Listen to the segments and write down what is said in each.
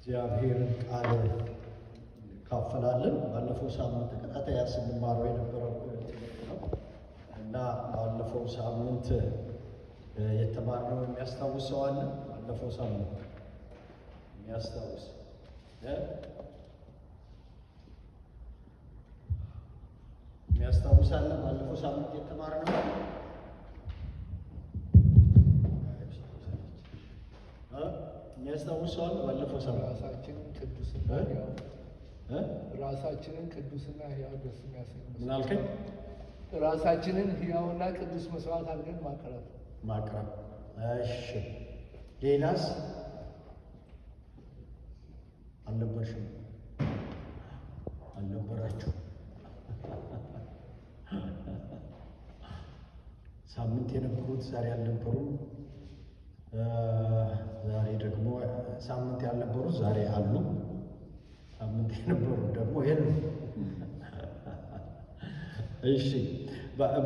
እግዚአብሔር ቃል ካፈላለን ባለፈው ሳምንት ተከታታይ ስንማረው የነበረው ነው እና ባለፈው ሳምንት የተማርነው የሚያስታውሰው አለ? ባለፈው ሳምንት የሚያስታውስ አለ? ባለፈው ሳምንት የተማርነው የሚያስታውሰዋል? ባለፈው ሳምንት ራሳችንን ቅዱስና ሕያው ደስ የሚያሰኝ ምን አልከኝ? ራሳችንን ሕያውና ቅዱስ መስዋዕት አድርገን ማቅረብ። እሺ፣ ሌላስ አልነበርሽም? አልነበራችሁ? ሳምንት የነበሩት ዛሬ አልነበሩም። ዛሬ ደግሞ ሳምንት ያልነበሩት ዛሬ አሉ። ሳምንት የነበሩት ደግሞ የሉም። እሺ፣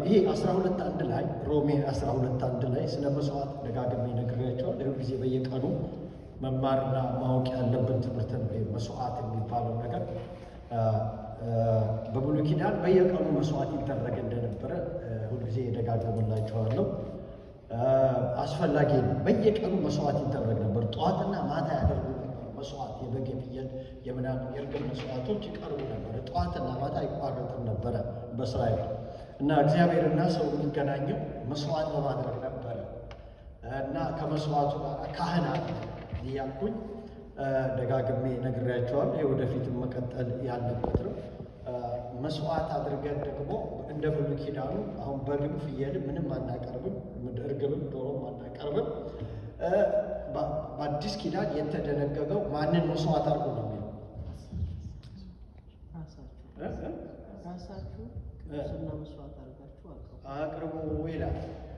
ይሄ 12:1 ላይ ሮሜ 12:1 ላይ ስለ መስዋዕት ደጋግሜ ነግሬያቸዋለሁ። ይህ ጊዜ በየቀኑ መማርና ማወቅ ያለብን ትምህርት ነው። መስዋዕት የሚባለው ነገር በብሉይ ኪዳን በየቀኑ መስዋዕት ይደረግ እንደነበረ ሁልጊዜ ደጋግምላቸዋለሁ። አስፈላጊ ነው። በየቀኑ መስዋዕት ይደረግ ነበር። ጠዋትና ማታ ያደርጉ ነበር መስዋዕት። የበግ፣ የፍየል፣ የምናምን የእርግብ መስዋዕቶች ይቀርቡ ነበር። ጠዋትና ማታ አይቋረጥም ነበረ በእስራኤል እና እግዚአብሔርና ሰው የሚገናኘው መስዋዕት በማድረግ ነበረ እና ከመስዋዕቱ ጋር ካህናት እያልኩኝ ደጋግሜ ነግሬያቸዋለሁ። የወደፊትም መቀጠል ያለበት ነው። መስዋዕት አድርገን ደግሞ እንደ ብሉይ ኪዳኑ አሁን በግም ፍየል ምንም አናቀርብም፣ እርግብም ዶሮም አናቀርብም። በአዲስ ኪዳን የተደነገገው ማንን መስዋዕት አድርጎ ነው የሚለው? ራሳችሁ ቅዱስና መስዋዕት አድርጋችሁ አቅርቡ ይላል።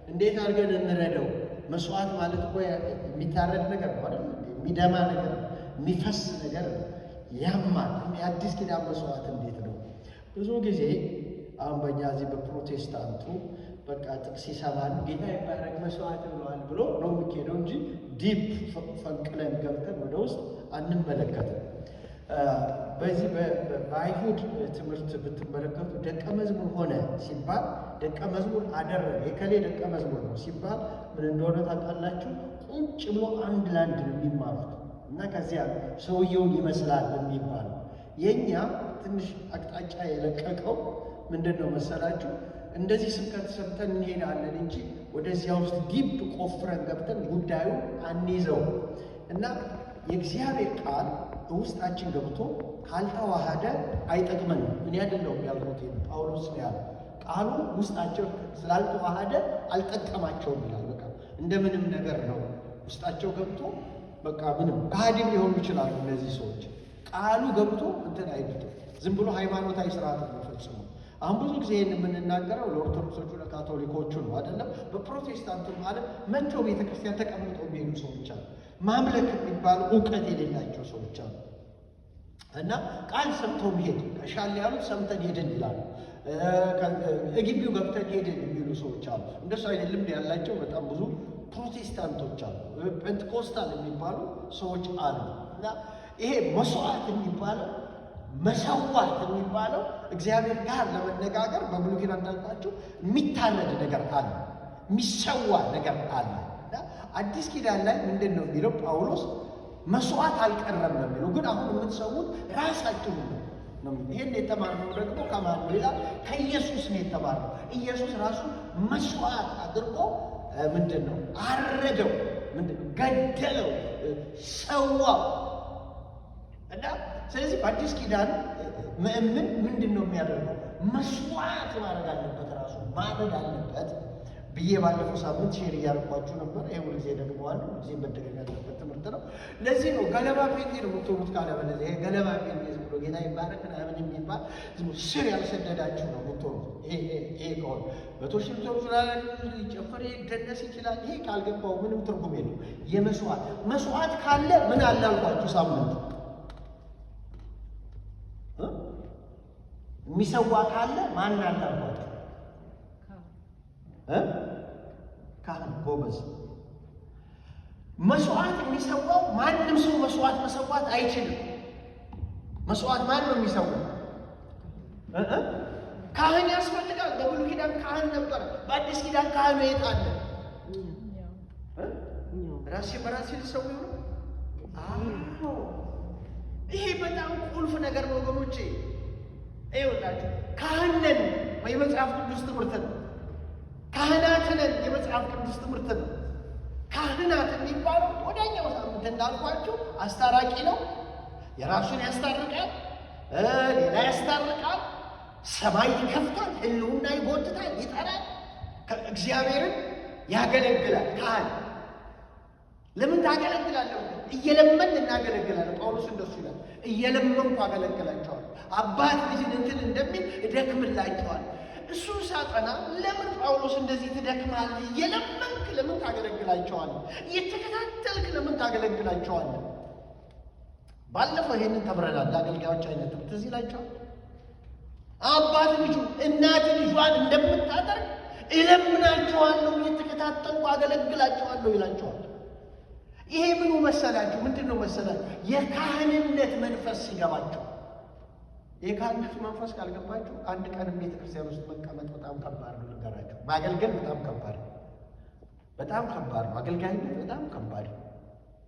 እንዴት አድርገን እንረዳው? መስዋዕት ማለት እኮ የሚታረድ ነገር ነው አይደል? የሚደማ ነገር፣ የሚፈስ ነገር ያማል። የአዲስ ኪዳን መስዋዕት እንዴት ነው? ብዙ ጊዜ አሁን በእኛ እዚህ በፕሮቴስታንቱ በቃ ጥቅስ ይሰማል፣ ጌታ ይባረክ መስዋዕት ብለዋል ብሎ ነው የሚሄደው እንጂ ዲፕ ፈንቅለን ገብተን ወደ ውስጥ አንመለከትም። በዚህ በአይሁድ ትምህርት ብትመለከቱ ደቀ መዝሙር ሆነ ሲባል ደቀ መዝሙር አደረገ የከሌ ደቀ መዝሙር ነው ሲባል ምን እንደሆነ ታውቃላችሁ? ቁጭ ብሎ አንድ ለአንድ ነው የሚማሩት እና ከዚያ ሰውየውን ይመስላል የሚባለው። የእኛ ትንሽ አቅጣጫ የለቀቀው ምንድን ነው መሰላችሁ? እንደዚህ ስብከት ሰምተን እንሄዳለን እንጂ ወደዚያ ውስጥ ዲፕ ቆፍረን ገብተን ጉዳዩ አንይዘው እና የእግዚአብሔር ቃል ውስጣችን ገብቶ ካልተዋሃደ አይጠቅመንም። እኔ አይደለሁም ያልኩት፣ ጳውሎስ ነው ያለው። ቃሉ ውስጣቸው ስላልተዋሃደ አልጠቀማቸውም ይላል። በቃ እንደምንም ነገር ነው ውስጣቸው ገብቶ በቃ ምንም ከሃዲም ሊሆኑ ይችላሉ እነዚህ ሰዎች። ቃሉ ገብቶ እንትን አይሉትም። ዝም ብሎ ሃይማኖታዊ ስርዓት የሚፈጽሙ። አሁን ብዙ ጊዜ ይህን የምንናገረው ለኦርቶዶክሶቹ ለካቶሊኮቹ ነው አይደለም። በፕሮቴስታንቱ ማለት መጥተው ቤተክርስቲያን ተቀምጠው የሚሄዱ ሰዎች አሉ። ማምለክ የሚባል እውቀት የሌላቸው ሰዎች አሉ እና ቃል ሰምተው ሚሄድ ሻል ያሉት ሰምተን ሄድን ይላሉ። ግቢው ገብተን ሄድን የሚሉ ሰዎች አሉ። እንደሱ አይነት ልምድ ያላቸው በጣም ብዙ ፕሮቴስታንቶች አሉ። ፔንቴኮስታል የሚባሉ ሰዎች አሉ እና ይሄ መስዋዕት የሚባለው መሰዋት የሚባለው እግዚአብሔር ጋር ለመነጋገር በብሉይ ኪዳን እንዳልኳቸው የሚታረድ ነገር አለ፣ የሚሰዋ ነገር አለ። አዲስ ኪዳን ላይ ምንድን ነው የሚለው ጳውሎስ? መስዋዕት አልቀረም ነው የሚለው። ግን አሁን የምትሰዉት ራሳችሁ ነው። ይህን የተማርነው ደግሞ ከማን ነው ይላል? ከኢየሱስ ነው የተማርነው። ኢየሱስ ራሱ መስዋዕት አድርጎ ምንድን ነው አረደው፣ ምንድን ነው ገደለው፣ ሰዋው እና ስለዚህ በአዲስ ኪዳን ምእምን ምንድን ነው የሚያደርገው? መስዋዕት ማድረግ አለበት፣ ራሱ ማረድ አለበት ብዬ ባለፈው ሳምንት ሼር እያደረኳችሁ ነበር። ይሄ ሁልጊዜ ደግመዋለሁ፣ ሁልጊዜ መደገም ያለበት ትምህርት ነው። ለዚህ ነው ገለባ ጴንጤ ነው የምትሆኑት። ካለበለዚያ ይሄ ገለባ ጴንጤ ዝም ብሎ ጌታ ይባረክ ምናምን የሚባል ዝም ብሎ ስር ያልሰደዳችሁ ነው የምትሆኑት። ይሄ ከሆነ በቶሽም ሰው ሊጨፈር ሊደነስ ይችላል። ይሄ ካልገባው ምንም ትርጉም የለው። መስዋዕት ካለ ምን አለ አልኳችሁ ሳምንት። የሚሰዋ ካለ ማን አለ አልኳችሁ? ካህን ጎበዝ። መስዋዕት የሚሰዋው ማንም ሰው መስዋዕት መስዋዕት መሰዋት አይችልም። መስዋዕት ማን ነው የሚሰዋው? ካህን ያስፈልጋል። በብሉይ ኪዳን ካህን ነበር። በአዲስ ኪዳን ካህኑ የት አለ? ራሴ በራሴ ልሰው ነው። ይሄ በጣም ቁልፍ ነገር ነው ወገኖቼ። ይኸውላችሁ ካህን ነን የመጽሐፍ ቅዱስ ትምህርት ነው። ካህናት ነን የመጽሐፍ ቅዱስ ትምህርት ነው። ካህናት የሚባለው ወዳኛው ሳምንት እንዳልኳችሁ አስታራቂ ነው። የራሱን ያስታርቃል፣ ሌላ ያስታርቃል፣ ሰማይ ይከፍታል፣ ሕልውና ይጎትታል፣ ይጠራል፣ እግዚአብሔርን ያገለግላል። ካህን ለምን ታገለግላለህ? እየለመን እናገለግላለን። ጳውሎስ እንደሱ ይላል፣ እየለመንኩ አገለግላቸዋለሁ። አባት ልጅን እንትን እንደሚል እደክምላቸዋል። እሱን ሳጠና ለምን ጳውሎስ እንደዚህ ትደክማለህ? እየለመንክ ለምን ታገለግላቸዋለህ? እየተከታተልክ ለምን ታገለግላቸዋለህ? ባለፈው ይሄንን ተምረናል። ለአገልጋዮች አይነት ትዝ ይላቸዋል። አባት ልጁ እናት ልጇን እንደምታደርግ እለምናቸዋለሁ፣ እየተከታተልኩ አገለግላቸዋለሁ ይላቸዋል። ይሄ ምኑ መሰላችሁ? ምንድን ነው መሰላችሁ? የካህንነት መንፈስ ሲገባቸው። የካህንነት መንፈስ ካልገባችሁ አንድ ቀን ቤተ ክርስቲያን ውስጥ መቀመጥ በጣም ከባድ ነው። ነገራችሁ ማገልገል በጣም ከባድ ነው። በጣም ከባድ ነው። አገልጋይነት በጣም ከባድ ነው።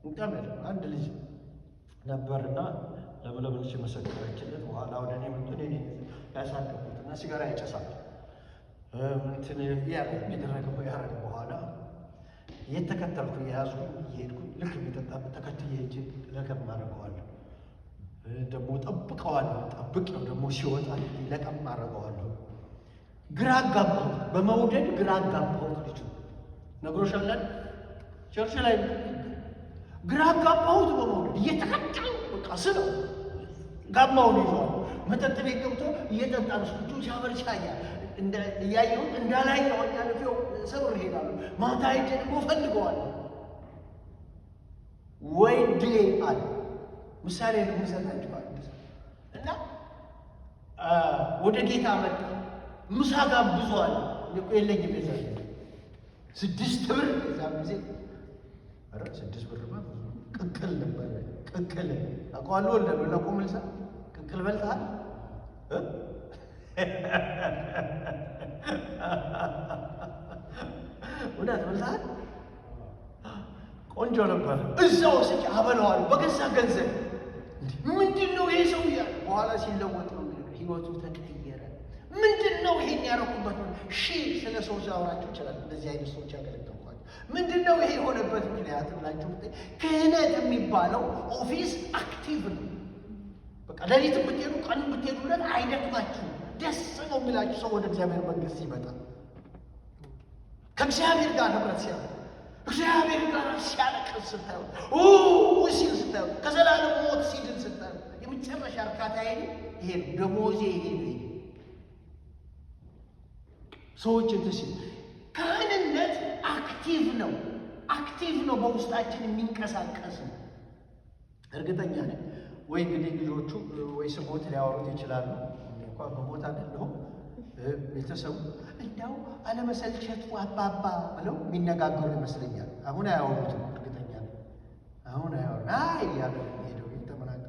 እንቀመጥ አንድ ልጅ ነበርና ለምለምንሽ መሰከረችለት። በኋላ ወደ እኔ መጥቶ እኔ ያሳደኩትና ሲጋራ ያጨሳል እንትን ያደረገ በኋላ እየተከተልኩ የያዝኩ እየሄድኩ ልክ የሚጠጣበት ተከትዬ ሄጄ ለቀም አደርገዋለሁ። ደግሞ ጠብቀዋለሁ። ጠብቄው ደግሞ ሲወጣ ለቀም አደርገዋለሁ። ግራ አጋባሁት። በመውደድ ግራ አጋባሁት። ልጁ ነግሮሻለን ቸርች ላይ ግራ አጋባሁት። በመውደድ እየተከተሉ በቃ ስለው ጋማውን ይዘዋል። መጠጥ ቤት ገብቶ እየጠጣ ነው። ስጁ ሲያበርሻያ እያየሁት እንዳላይ ያለፊው ሰብር ሄዳሉ። ማታ ሄጄ ደግሞ ፈልገዋለሁ። ወይ ድሌ አለ ምሳሌ ነው የምሰጣችኋል። እና ወደ ጌታ መጣ። ምሳ ጋብዟል። እኮ የለኝም ቤዛ 6 ብር እዛ ጊዜ 6 ብር ቅቅል ነበር። ቅቅል አውቀዋለሁ። ለቆ መልሳ ቅቅል በልተሃል? እውነት በልተሃል? ቆንጆ ነበር። እዛው ወስጄ አበላዋለሁ በገዛ ገንዘብ። ምንድን ነው ይሄ ሰው እያለ በኋላ ሲለወጥ ነው ህይወቱ ተቀየረ። ምንድን ነው ይሄን ያደረኩበት? ስለ ሰው ዛወራቸው ይችላል። እንደዚህ አይነት ሰዎች ያገለግሏል። ምንድን ነው ይሄ የሆነበት ምክንያት ብላችሁ ክህነት የሚባለው ኦፊስ አክቲቭ ነው። በቃ ሌሊት ብትሄዱ ቀን ብትሄዱለት አይደክማችሁ። ደስ ነው የሚላችሁ ሰው ወደ እግዚአብሔር መንግስት ይመጣል። ከእግዚአብሔር ጋር ህብረት ሲያደርግ እግዚአብሔር ጋር ሲያለቅስ ስታዩ ሲል ስታዩ ከዘላለም ሞት ሲድን ስታዩ የመጨረሻ እርካታ ይሄ ደሞዜ ይሄ ሰዎች እንትስ ካህንነት አክቲቭ ነው። አክቲቭ ነው። በውስጣችን የሚንቀሳቀስ ነው። እርግጠኛ ነኝ ወይ እንግዲህ ልጆቹ ወይ ስሞት ሊያወሩት ይችላሉ። እንኳን በሞት አይደለሁም ቤተሰቡ እንዳው አለመሰልቸቱ አባባ ብለው የሚነጋገሩ ይመስለኛል። አሁን አያወሩትም። እርግጠኛ ነኝ አሁን አያወሩም። ያለ ሄደው ተመናቀ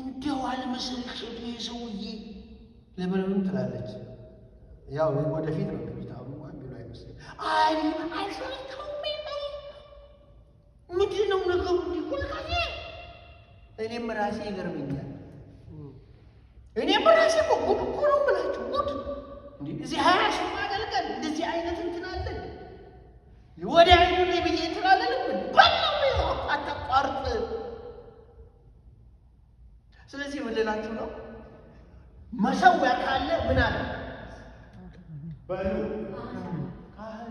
እንደው አለመሰልቸቱ የሰውዬ ለምንም ትላለች። ያው ወደፊት ነው የሚሉት። አሁን እንኳን ቢሉ አይመስለኝ አይሰለቸውም። ምንድን ነው ነገሩ? ሁልጊዜ እኔም ራሴ ይገርመኛል። እኔም ራሴ ጉድ እኮ ነው የምላችሁ። ጉድ እዚህ 20 ሺህ ማገልገል እንደዚህ አይነት እንትን አለን። ወደ አይኑ ላይ ብዬ እንትን አለን በለው አታቋርጥ። ስለዚህ ምንላችሁ ነው መሰዊያ ካለ ምን አለ በሉ ካህን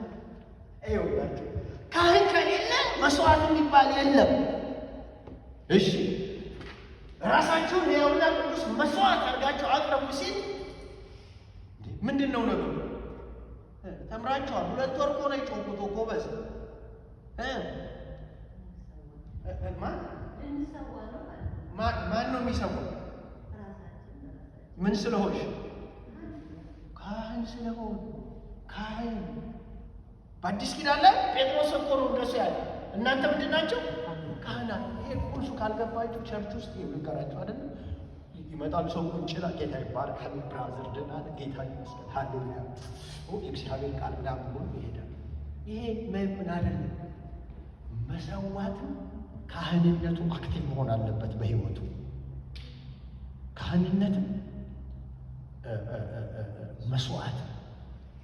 ይኸውላችሁ፣ ካህን ከሌለ መስዋዕት የሚባል የለም። እሺ ራሳችሁን ሕያውና ቅዱስ መስዋዕት አድርጋችሁ አቅርቡ ሲል ምንድን ነው ነገሩ? ተምራችኋል። 2 ወር እኮ ነው የጮኩት እኮ በዝ ማን ነው የሚሰዋው? ምን ስለሆንሽ? ካህን ስለሆን። ካህን በአዲስ ኪዳን ላይ ጴጥሮስ እኮ ነው እንደሱ ያለ። እናንተ ምንድን ናቸው? ካህናት። ይሄ ቁልሱ ካልገባችሁ ቸርች ውስጥ ይልቀራችሁ አይደል? ይመጣሉ ሰው ቁንጭላ ጌታ ይባርክ ሀቢብ ብራዘር ደህና ነህ? ጌታ ይመስገን ሃሌሉያ የእግዚአብሔር ቃል ምናምን ብሎ ይሄዳል። ይሄ ምን አይደለም። መሰዋትም ካህንነቱ አክቲቭ መሆን አለበት በህይወቱ። ካህንነትም መስዋዕት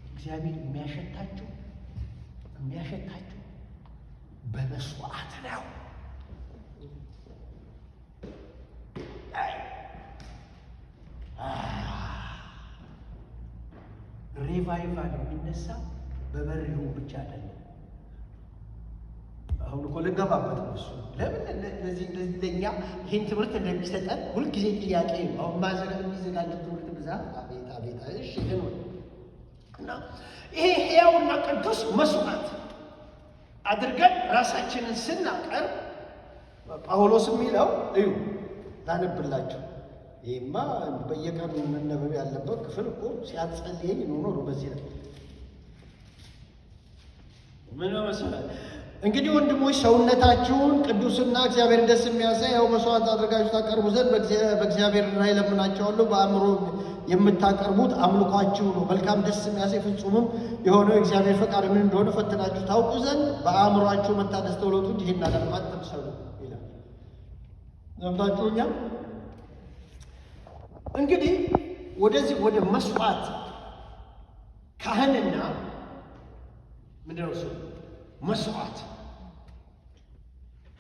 እግዚአብሔር የሚያሸታችሁ በመስዋዕት ነው። ሪቫይቫል የሚነሳ በበሬው ብቻ አይደለም። አሁን እኮ ልንገባበት ነው እሱ። ለምን ለእኛ ይህን ትምህርት እንደሚሰጠን ሁልጊዜ ጥያቄ ነው። አሁን ማዘጋጅ የሚዘጋጀው ትምህርት ብዛት አቤት አቤት። እሺ ግን እና ይሄ ሕያውና ቅዱስ መስዋዕት አድርገን ራሳችንን ስናቀርብ ጳውሎስ የሚለው እዩ ላነብላችሁ። ይህማ በየቀኑ መነበብ ያለበት ክፍል እኮ ሲያጸልየኝ ነው። በዚህ ላይ ምን መሰለህ እንግዲህ ወንድሞች ሰውነታችሁን ቅዱስና እግዚአብሔር ደስ የሚያሰኝ ሕያው መስዋዕት አድርጋችሁ ታቀርቡ ዘንድ በእግዚአብሔር ላይ እለምናችኋለሁ። በአእምሮ የምታቀርቡት አምልኳችሁ ነው። መልካም ደስ የሚያሰኝ ፍጹምም የሆነው የእግዚአብሔር ፈቃድ ምን እንደሆነ ፈትናችሁ ታውቁ ዘንድ በአእምሯችሁ መታደስ ተውለቱ እንጂ ይህን ነገር አትምሰሉ ይላል። ሰምታችሁኛል? እንግዲህ ወደዚህ ወደ መስዋዕት ካህንና ምንድነው እሱ መስዋዕት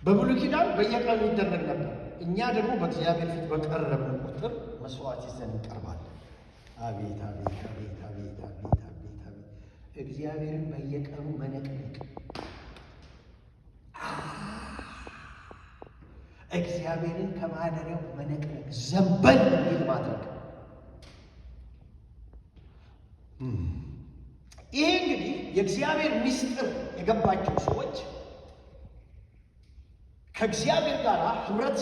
በብሉይ ኪዳን በየቀኑ ይደረግ ነበር። እኛ ደግሞ በእግዚአብሔር ፊት በቀረብን ቁጥር መስዋዕት ይዘን እንቀርባለን። አቤት አቤት አቤት አቤት አቤት አቤት አቤት! እግዚአብሔርን በየቀኑ መነቅነቅ፣ እግዚአብሔርን ከማደሪያው መነቅነቅ፣ ዘንበል የሚል ማድረግ። ይሄ እንግዲህ የእግዚአብሔር ምስጢር የገባቸው ሰዎች ከእግዚአብሔር ጋር ህብረት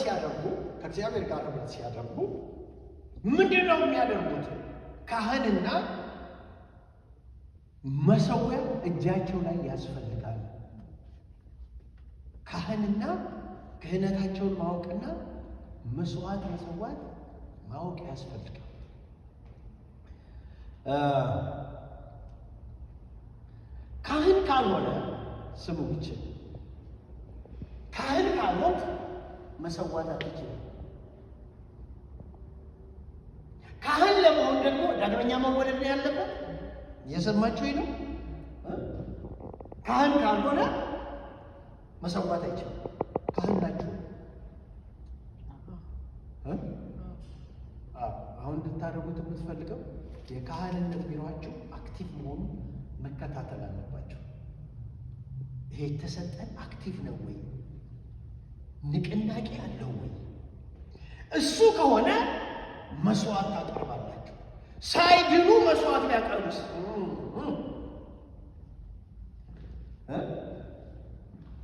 ሲያደርጉ ምንድን ነው የሚያደርጉት? ካህንና መሠዊያ እጃቸው ላይ ያስፈልጋል። ካህንና ክህነታቸውን ማወቅና መስዋዕት መሰዋት ማወቅ ያስፈልጋል። ካህን ካልሆነ ስሙ ይችል ካህን ካልሆነ መሰዋት አትችልም። ካህን ለመሆን ደግሞ ዳግመኛ መወለድ ነው ያለበት። እየሰማችሁ ነው? ካህን ካልሆነ መሰዋት አይችልም። ካህን ናችሁ። አሁን እንድታደርጉት የምትፈልገው የካህንነት ቢሮአችሁ አክቲቭ መሆኑ መከታተል አለባቸው። ይሄ የተሰጠን አክቲቭ ነው ወይ? ንቅናቄ አለው ወይ? እሱ ከሆነ መስዋዕት ታቀርባላችሁ። ሳይድኑ መስዋዕት ሊያቀርቡስ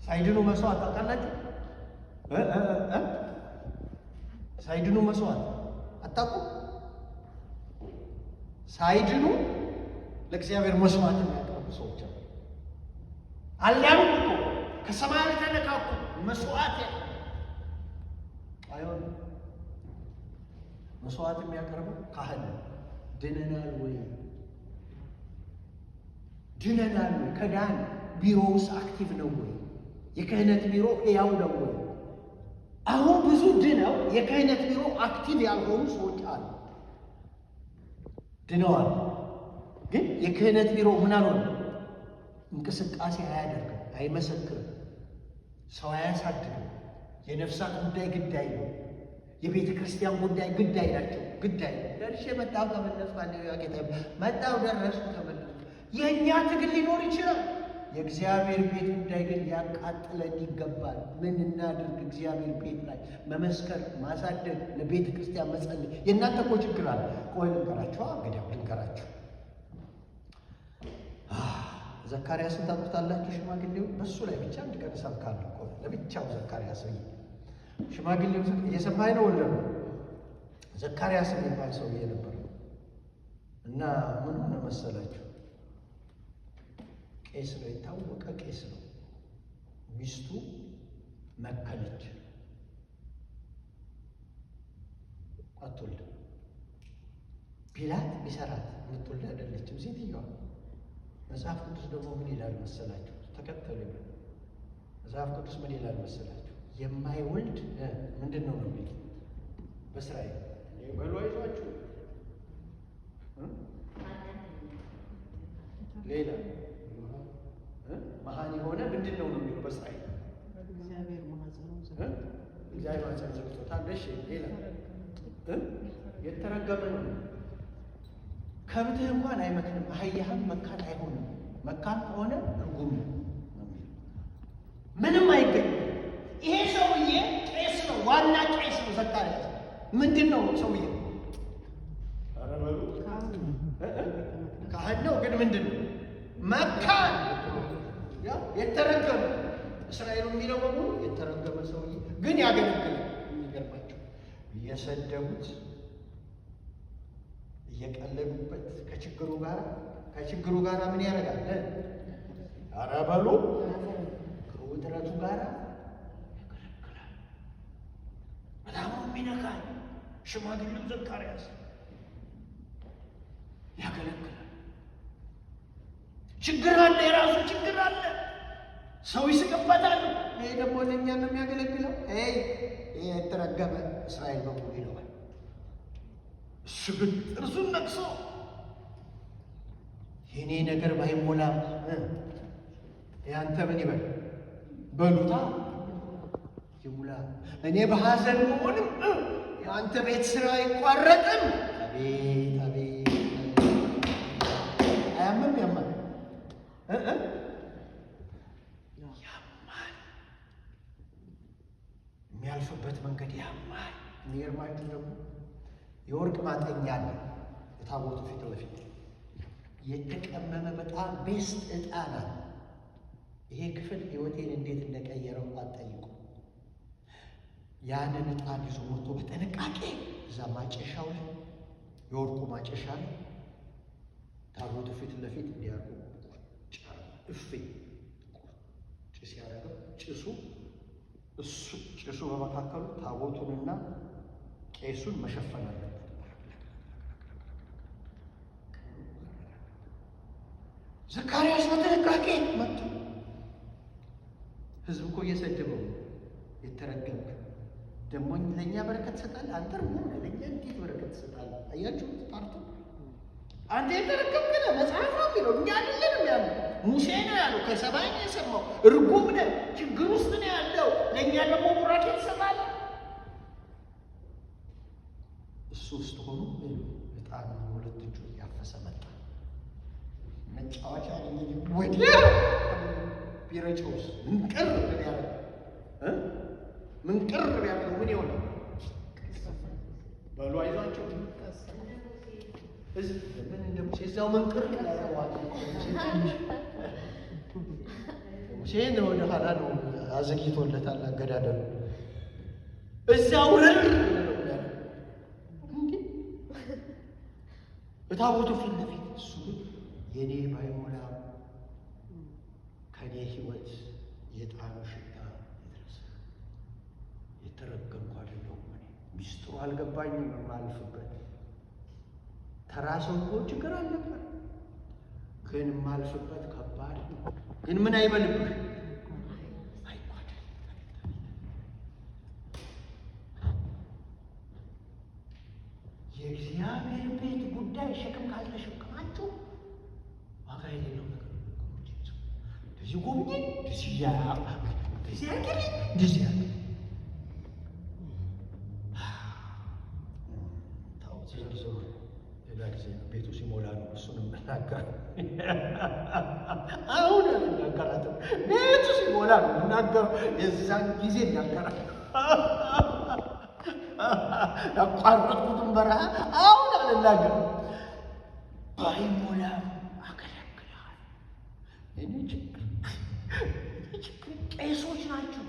ሳይድኑ መስዋዕት ታውቃላችሁ? ሳይድኑ መስዋዕት አታውቁም? ሳይድኑ ለእግዚአብሔር መስዋዕት የሚያቀርቡ ሰዎች አሉ። አልያም እኮ ከሰማይ ተነካኩ መስዋዕት አይሆንም። መስዋዕት የሚያቀርበው ካህን ድነናል ወይ? ድነናል ወይ? ከዳን ቢሮውስ አክቲቭ ነው ወይ? የክህነት ቢሮ ሕያው ነው ወይ? አሁን ብዙ ድነው የክህነት ቢሮ አክቲቭ ያልሆኑ ሰዎች አሉ። ድነዋል፣ ግን የክህነት ቢሮ ምን አልሆነ? እንቅስቃሴ አያደርግም፣ አይመሰክርም፣ ሰው አያሳድግም። የነፍሳት ጉዳይ ግዳይ ነው። የቤተ ክርስቲያን ጉዳይ ግዳይ ናቸው። ግዳይ ደርሼ መጣሁ ተመለስኩ፣ ጌታ መጣሁ ደረስኩ ተመለስኩ። የእኛ ትግል ሊኖር ይችላል። የእግዚአብሔር ቤት ጉዳይ ግን ሊያቃጥለን ይገባል። ምን እናድርግ? እግዚአብሔር ቤት ላይ መመስከር፣ ማሳደግ፣ ለቤተ ክርስቲያን መጸለይ። የእናንተ እኮ ችግር አለ። ቆይ ልንገራችሁ፣ እንግዲያው ልንገራችሁ። ዘካርያስን ታውቁታላችሁ? ሽማግሌው በሱ ላይ ብቻ አንድ ቀን እሰብካለሁ። ቆይ ለብቻው ዘካርያስ ሽማግሌው እየሰማኝ ነው ወለ ዘካርያስ የሚባል ሰውዬ ነበር እና ምን ሆነ መሰላችሁ? ቄስ ነው፣ የታወቀ ቄስ ነው። ሚስቱ መከነች። አትወልድም። ቢላት ቢሰራት የምትወልድ አይደለችም ሴትዮዋ። መጽሐፍ ቅዱስ ደግሞ ምን ይላል መሰላችሁ? ተከተሉ። መጽሐፍ ቅዱስ ምን ይላል መሰላችሁ? የማይወልድ ምንድን ነው የሚል በእስራኤል በሉ አይዟችሁ። ሌላ መሀን የሆነ ምንድን ነው የሚለው በእስራኤል እግዚአብሔር ማኅፀኑን እግዚአብሔር ማኅፀኑን ዘግቶታል። እሺ ሌላ የተረገመ ነው። ከብትህ እንኳን አይመክንም፣ አህያህም መካን አይሆንም። መካን ከሆነ ርጉም ነው የሚለው። ምንም አይገኝም። ይሄ ሰውዬ ቄስ ነው፣ ዋና ቄስ ነው ዘካርያስ። ምንድን ነው ሰውዬ? ኧረ በሉ ካህን ነው፣ ግን ምንድን ነው? መካን፣ የተረገመ። እስራኤሉ የሚለው በሙሉ የተረገመ ሰውዬ ግን ያገለግላል። የሚገርማቸው እየሰደቡት እየቀለዱበት ከችግሩ ጋር ምን ያደርጋል? ኧረ በሉ ከውጥረቱ ጋር ያገለግላል። በጣም የሚነካኝ ሽማግሌው ዘካርያስ ያገለግላል። ችግር አለ፣ የራሱ ችግር አለ። ሰው ይስቅበታል። ይሄ ደግሞ ለእኛ ነው የሚያገለግለው። ይሄ የተረገመ እስራኤል በሙሉ ይለዋል። እሱ ግን ጥርሱን ነቅሶ የኔ ነገር ባይሞላም ያንተ ምን ይበል በሉታ ይሙላ። እኔ በሐዘን መሆንም የአንተ ቤት ስራ አይቋረጥም። አቤት አቤት! አያምም? ያማል ያማል። የሚያልፍበት መንገድ ያማል። የሚገርማችሁ ደግሞ የወርቅ ማጠኛ አለ የታቦቱ ፊት ለፊት የተቀመመ በጣም ቤስት ዕጣን አለ። ይሄ ክፍል ሕይወቴን እንዴት እንደቀየረው አትጠይቁ። ያንን ዕጣን ይዞ ወጥቶ በጥንቃቄ እዛ ማጨሻው ላይ የወርቁ ማጨሻ ላይ ታቦቱ ፊት ለፊት እንዲያርጉ እፍኝ ጭስ ያደረገው ጭሱ በመካከሉ ታቦቱንና ቄሱን መሸፈን አለበት። ዘካርያስ በጥንቃቄ መጡ። ህዝብ እኮ እየሰደበው የተረገምክ ደግሞ ለእኛ በረከት ትሰጣለህ። አንተ ርጉም ነህ፣ ለእኛ እንዴት በረከት ትሰጣለህ? አያችሁ ጣርቶ አንተ የተረገምክ ነህ። መጽሐፍ ነው የሚለው፣ እኛ አይደለንም ያለው። ሙሴ ነው ያለው፣ ከሰማይ ነው የሰማው። ርጉም ነህ፣ ችግር ውስጥ ነው ያለው፣ ለእኛ ደግሞ ቡራኬ ትሰጣለህ። እሱ ውስጥ ሆኖ በጣም ሁለት እጁ ያፈሰ መጣ። መጫወቻ ወዲያ ቢረጨውስ ምንቅር ያለው ምንቅር ያለው ምን ይሆናል? በሉ አይዟቸው ምን እንደሙሴ እዛው መንቅር ያለዋል። ሙሴን ወደ ኋላ ነው አዘግይቶለታል አገዳደሉ። እዛው ረር በታቦቱ ፊት ለፊት እሱ ግን የኔ ባይሞላም ከኔ ሕይወት የዕጣኑ ሽታ ይድረስ። የተረገምኩ አይደለሁም እኔ። ሚስጥሩ አልገባኝም። የማልፍበት ተራ ሰው እኮ ችግር አለበት፣ ግን የማልፍበት ከባድ ነው። ግን ምን አይበልብህ አይጓደል። የእግዚአብሔር ቤት ጉዳይ ሸክም ካልተሸከማችሁ ዋጋ የሌለው ነገር እንደዚህ ጎብኝ እንደዚህ ያገር እንደዚህ ያገር ታውት ዘርዘሩ። ሌላ ጊዜ ቤቱ ሲሞላ ነው እሱንም እናገር። አሁን እናገራትም ቤቱ ሲሞላ ነው እናገር። የዛን ጊዜ እናገራል። ያቋረጥኩትን በረሃ አሁን አልናገር። ባይሞላ አገለግልሃል። እኔ ችግር ቄሶች ናቸው፣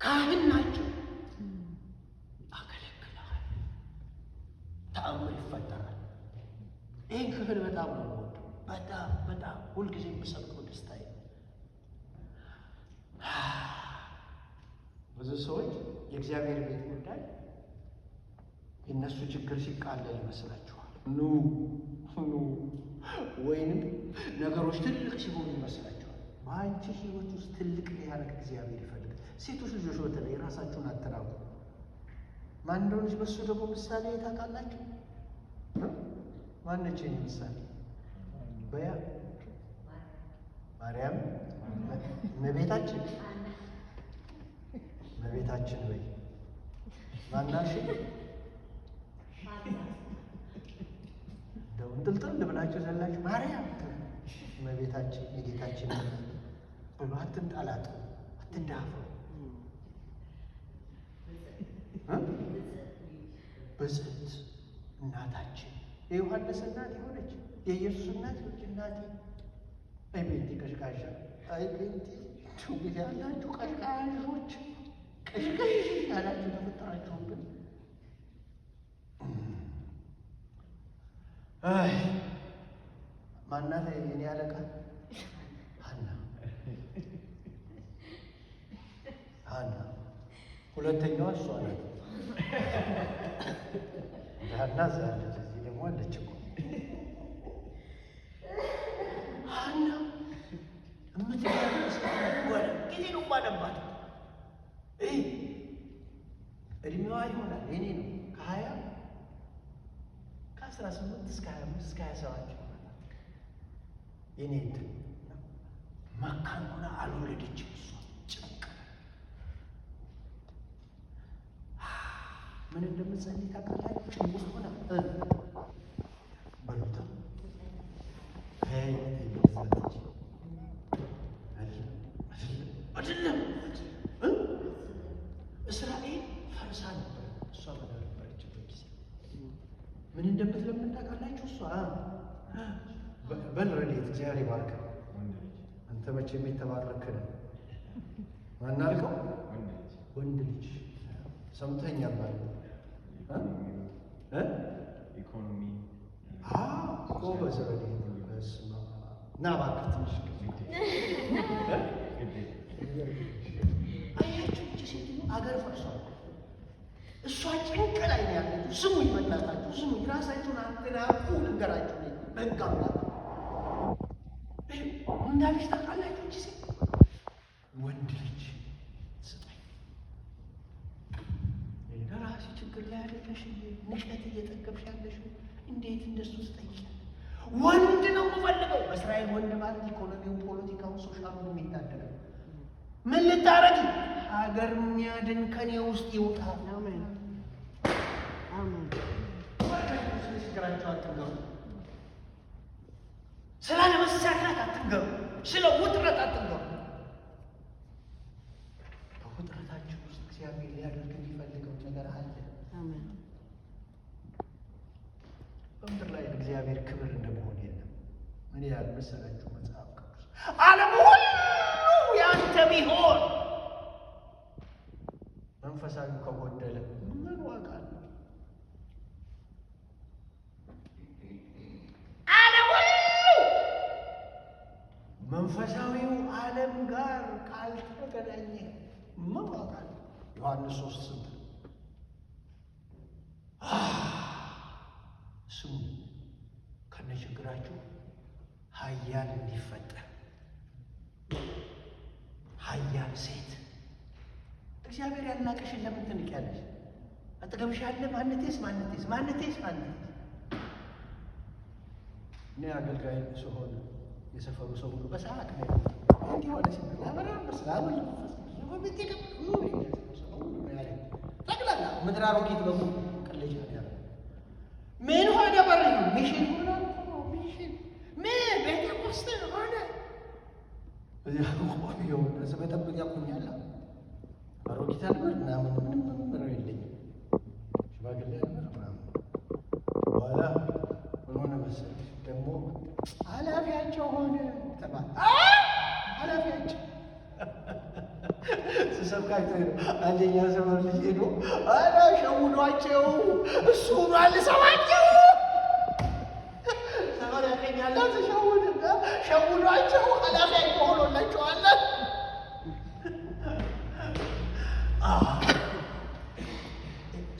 ካህን ናቸው። አገለግልሃል። ተአምር ይፈጠራል። ይህን ክፍል በጣም ነው የምወደው። በጣም ሁልጊዜ የምሰብከው ደስታዬ። ብዙ ሰዎች የእግዚአብሔር ቤት ጉዳይ የእነሱ ችግር ሲቃለል ይመስላችኋል? ኑ ወይንም ነገሮች ትልቅ ሲሆኑ ይመስላችኋል? በአንቺ ህይወት ውስጥ ትልቅ ሊያደርግ እግዚአብሔር ይፈልጋል። ሴቶች ልጆች በተለይ ራሳችሁን አትራቁ። ማን እንደሆነች በሱ ደግሞ ምሳሌ ታውቃላችሁ? ማነች የኔ ምሳሌ? በያ ማርያም እመቤታችን ወይ ማናሽ እንደው እንጥልጥል ብላችሁ ዘላችሁ ማርያም እመቤታችን የጌታችን ብሎ አትንጣላጡ፣ አትዳፈሩ። ብፅዕት እናታችን የዮሐንስ እናት የሆነች የኢየሱስ እናት የሆነች እናቴ አይ ቤንቲ ቀሽቃሻ አይ ቤንቲ ቱቢት ያላችሁ ቀሽቃሾች ቀሽቀሽ ያላችሁ ተፈጠራችሁብን። አይ ማናት የኔ አለቃ ሀና ሁለተኛዋ እሷ ናት። ሀና ዛለ እዚህ ደግሞ አለች እኮ ሀና የምትገርስ ጊዜ ነው ባለባት እድሜዋ ይሆናል የኔ ነው ከ18 እስከ 25 እስከ 27 ይሆናል የኔ እንትን መካን ሆና አልወለደችም። እሷ ጭንቅ ምን እንደምትጸልይ ታውቃላችሁ? ጭንቅ ሆና በሉታ አይደለም እስራኤል ፈርሳ ነበር። እሷ በነበረችበት ጊዜ ምን እንደምትለምን ታውቃላችሁ? እሷ በል ረድኤት እግዚአብሔር ይባርክ። አንተ መቼም የተባረክ ነህ። ማን አልከው? ወንድ ልጅ ሰምተኛል ማለት ነው። ኢኮኖሚ ጎበዝ ረድኤት እና እባክህ ትንሽ አያችሁ እቺ ሴትዮ አገር ፈርሷል። እሷ ጭንቅ ላይ ነው ያለችው። ስሙኝ በእናታችሁ ስሙኝ፣ ራሳችሁን አትናቁ። ልንገራችሁ በሕግ አምላክ እንዳለች ታውቃላችሁ? እቺ ሴት ወንድ ልጅ ስጠኝ። ለራሴ ችግር ላይ ያለሽ ንቀት እየጠገብሽ ያለሽ እንዴት እንደሱ ስጠኝ? ወንድ ነው የምፈልገው። በእስራኤል ወንድ ማለት ኢኮኖሚውን፣ ፖለቲካውን፣ ሶሻሉን የሚታደገው ምን ልታረጊ? ሀገር የሚያድን ከኔ ውስጥ ይውጣ። አሜን አሜን። ችግራቸው አትንገሩ፣ ስለ ለመሳካት አትንገሩ፣ ስለ ውጥረት አትንገሩ። በውጥረታችሁ ውስጥ እግዚአብሔር ሊያደርግ የሚፈልገው ነገር አለ። አሜን። በምድር ላይ እግዚአብሔር ክብር እንደመሆን የለም። ምን ያህል መሰላችሁ? መጽሐፍ ቅዱስ ዓለም ሁሉ ያንተ ቢሆን መንፈሳዊ ከጎደለ ምን ዋጋ አለው? ዓለም ሁሉ መንፈሳዊው ዓለም ጋር ካልተገናኘ ምን ዋጋ አለው? ዮሐንስ 3:8 ስሙ ከነችግራችሁ ኃያል እንዲፈጠር ኃያል ሴት እግዚአብሔር ያልናቀሽን ለምን ትንቂያለሽ? አጠገብሽ ያለ ማንቴስ እኔ አገልጋይ ስሆን የሰፈሩ ሰው ሁሉ በሰዓት ነው እንዲህ ሆነ ሲል አበራም በሰላም ጠቅላላ ምድር አሮጊት በሙሉ ቅልጅ ነው ያለው። ምን ሆነ? በር ሚሽን ሆነ ሚሽን ምን ቤተ ክርስቲያን ሆነ እዚያ ቆየው በጠብቅ ያቁኛል። አሮጊት አልበር ምናምን ምንም የለኝም። ሽማግሌ አልበር ምናምን በኋላ ምን ሆነ መሰለሽ ደግሞ ኃላፊያቸው ሆነ ተባለ። ኃላፊያቸው ስሰብካቸው አንደኛ ሰፈር ልጅ ሄዶ አላ ሸውዷቸው እሱ አልሰማቸው ሰፈር ያገኛላ ሸውዷቸው ኃላፊያቸው ሆኖላቸዋል።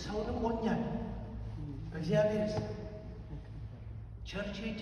ሰው ንቆኛል፣ እግዚአብሔርስ ቸርች ሄጄ